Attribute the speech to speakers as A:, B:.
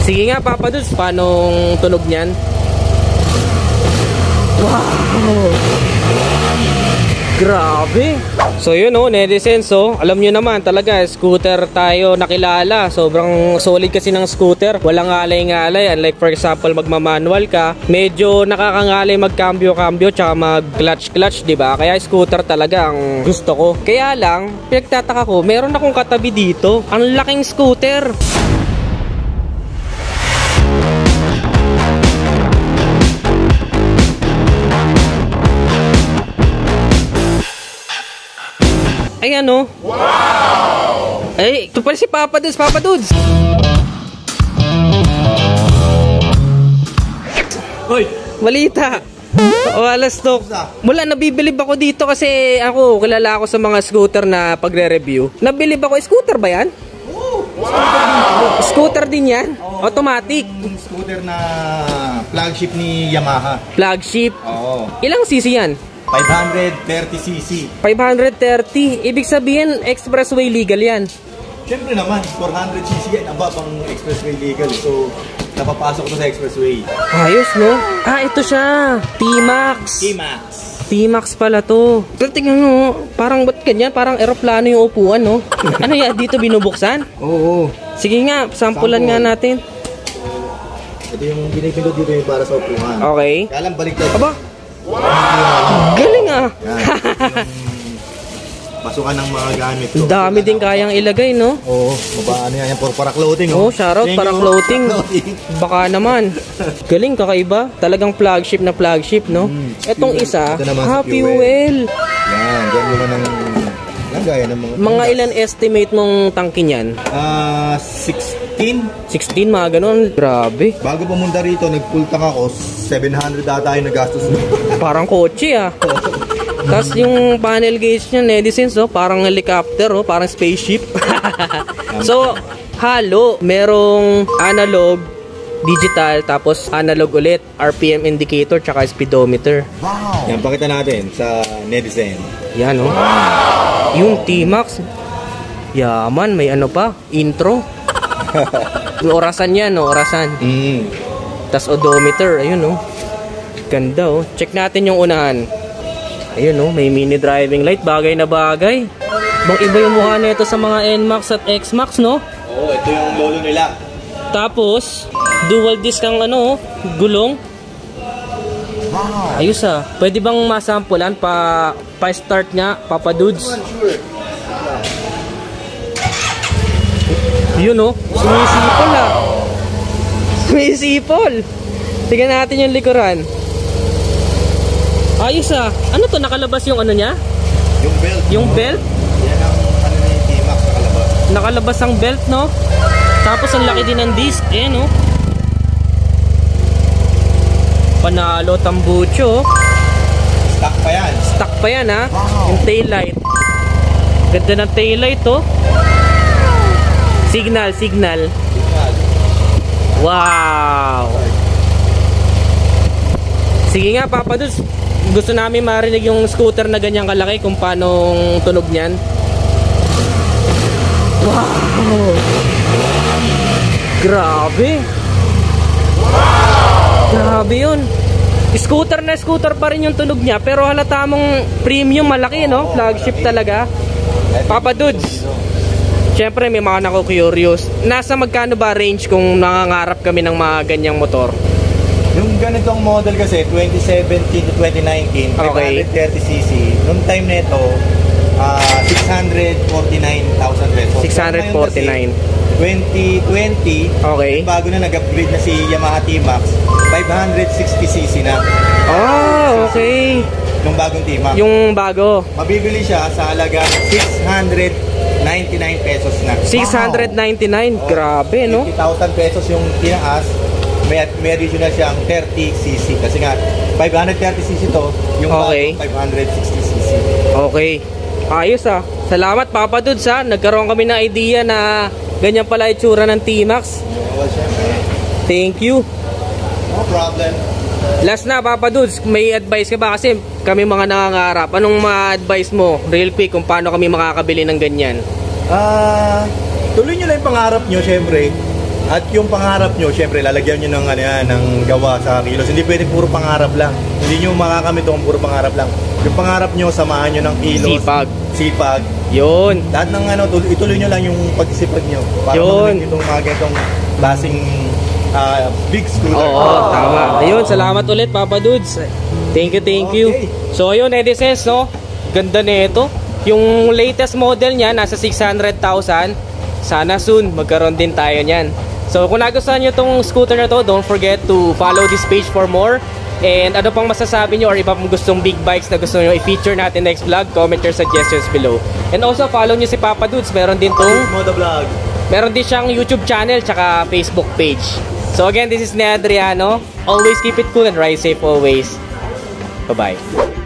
A: Sige nga Papa Dudes, paanong tunog niyan? Wow! Grabe! So yun o, netizens o. Alam nyo naman talaga, scooter tayo nakilala. Sobrang solid kasi ng scooter. Walang ngalay-ngalay. Unlike for example, magmamanual ka, medyo nakakangalay mag-cambio-cambio tsaka mag-clutch-clutch, diba? Kaya scooter talaga ang gusto ko. Kaya lang, pinagtataka ko, meron akong katabi dito. Ang laking scooter. Ay ano? Wow! Ay, ito pala si Papa Dudes, Papa Dudes! Hoy! Balita! Walas to. Mula nabibilib ako dito kasi ako, kilala ako sa mga scooter na pagre-review. Nabilib ako, scooter ba yan?
B: Oo!
A: Scooter din yan? Automatic?
B: Scooter na flagship ni Yamaha.
A: Flagship?
B: Oo.
A: Ilang cc yan?
B: 530cc.
A: 530? Ibig sabihin, expressway legal yan?
B: Siyempre naman, 400cc yan. Above ang expressway legal. So, napapasok ito sa expressway.
A: Ayos, no? Ah, ito siya. T-Max.
B: T-Max.
A: T-Max pala to. Pero tingnan mo, parang ba't ganyan? Parang eroplano yung upuan, no? Ano yan? Dito binubuksan?
B: Oo.
A: Sige nga, sampulan nga natin.
B: Ito yung pinipindot dito yung para sa upuan.
A: Okay.
B: Kaya lang baliktad.
A: Aba? Wow! Galing ah!
B: Pasukan ng mga gamit ko.
A: Dami din kayang ilagay, no?
B: Oo. Ano yan? Para clothing,
A: oh. Shoutout, para clothing. Baka naman. Galing, kakaiba. Talagang flagship na flagship, no? Etong isa, Happy Wheel.
B: Yan, dyan naman ang lagay ng
A: mga ilan estimate mong tangke niyan?
B: 16.
A: 16, mga ganun. Grabe.
B: Bago pumunta rito, nag-full tank ako. 700 data yung nagastos.
A: Parang kotse ah. Tapos yung panel gauge niya, netizens, oh, parang helicopter, oh, parang spaceship. So, halo. Merong analog, digital, tapos analog ulit. RPM indicator, tsaka speedometer.
B: Wow! Yan, pakita natin sa netizen.
A: Yan, oh. Yung T-Max. Yaman, may ano pa? Intro. Orasan yan, no? Orasan. Tas odometer, ayun, oh. Ganda, oh. Check natin yung unahan. Ayun, oh. May mini driving light. Bagay na bagay. Bang iba yung mukha nito sa mga NMAX at XMAX, no?
B: Oo, ito yung lolo nila.
A: Tapos, dual disc ang ano, oh, gulong.
B: Wow!
A: Ayos, ah. Pwede bang masampulan pa-start nga, Papa Dudes?
B: Sure.
A: Yun, oh. Sumisipol, ah. Sumisipol. Tignan natin yung likuran. Ayos, ah. Ano to? Nakalabas yung ano niya?
B: Yung belt.
A: Yung belt?
B: Yan ang ano na yung T-Max nakalabas.
A: Nakalabas ang belt, no? Tapos ang laki din ng disc. Ayan, oh. Panalo, tambucho.
B: Stock pa yan.
A: Stock pa yan, ha?
B: Wow.
A: Yung taillight. Ganda ng taillight, oh. Signal, signal. Wow! Sige nga, Papa Dudes. Gusto namin marinig yung scooter na ganyang kalaki kung paano tunog niyan. Wow! Grabe! Grabe yun. Scooter na scooter pa rin yung tunog niya, pero halata mong premium, malaki, no? Flagship talaga. Papa Dudes, siyempre may mga nako-curious. Nasa magkano ba range kung nangangarap kami ng mga ganyang motor?
B: Yung ganitong model kasi 2017 to 2019,
A: Okay.
B: 530cc. Noong time nito, 649,000 pesos.
A: 649.
B: 2020,
A: Okay.
B: bago na nag-upgrade na si Yamaha T-Max, 560cc na.
A: Oh, okay.
B: Yung bagong T-Max.
A: Yung bago.
B: Mabibili siya sa halagang 699 pesos na.
A: 699. Grabe, no?
B: 50,000 pesos yung tinaas. May additional siyang 30cc. Kasi nga, 530cc to. Yung
A: Okay.
B: bago, 560cc.
A: Okay. Ayos, ah. Salamat, Papa Dudes, ha. Nagkaroon kami ng idea na ganyan pala itsura ng T-Max.
B: Well, syempre.
A: Thank you.
B: No problem.
A: Last na, Papa Dudes, may advice ka ba? Kasi kami mga nangangarap. Anong ma-advise mo, real quick, kung paano kami makakabili ng ganyan?
B: Tuloy nyo lang yung pangarap nyo, syempre. At yung pangarap nyo, syempre, lalagyan nyo ng, ano yan, ng gawa sa kilos. Hindi pwede puro pangarap lang. Hindi nyo makakamit kung puro pangarap lang. Yung pangarap nyo, samahan nyo ng kilos. Sipag.
A: Yun.
B: Lahat ng ano, ituloy nyo lang yung pagsipag nyo. Para mamulit itong mga ganitong klaseng big scooter.
A: Oo, tama. Ayun, salamat ulit, Papa Dudes. Thank you.
B: Okay.
A: So, ayun, Edisens, no? Ganda na ito. Yung latest model niya, nasa 600,000. Sana soon, magkaroon din tayo niyan. So, kung nagustuhan nyo itong scooter na to, don't forget to follow this page for more. And ano pang masasabi nyo or iba pang gustong big bikes na gusto nyo i-feature natin next vlog, comment your suggestions below. And also, follow nyo si Papa Dudes. Meron din
B: Motovlog.
A: Meron din siyang YouTube channel tsaka Facebook page. So again, this is Nea Adriano. Always keep it cool and ride safe always. Bye-bye.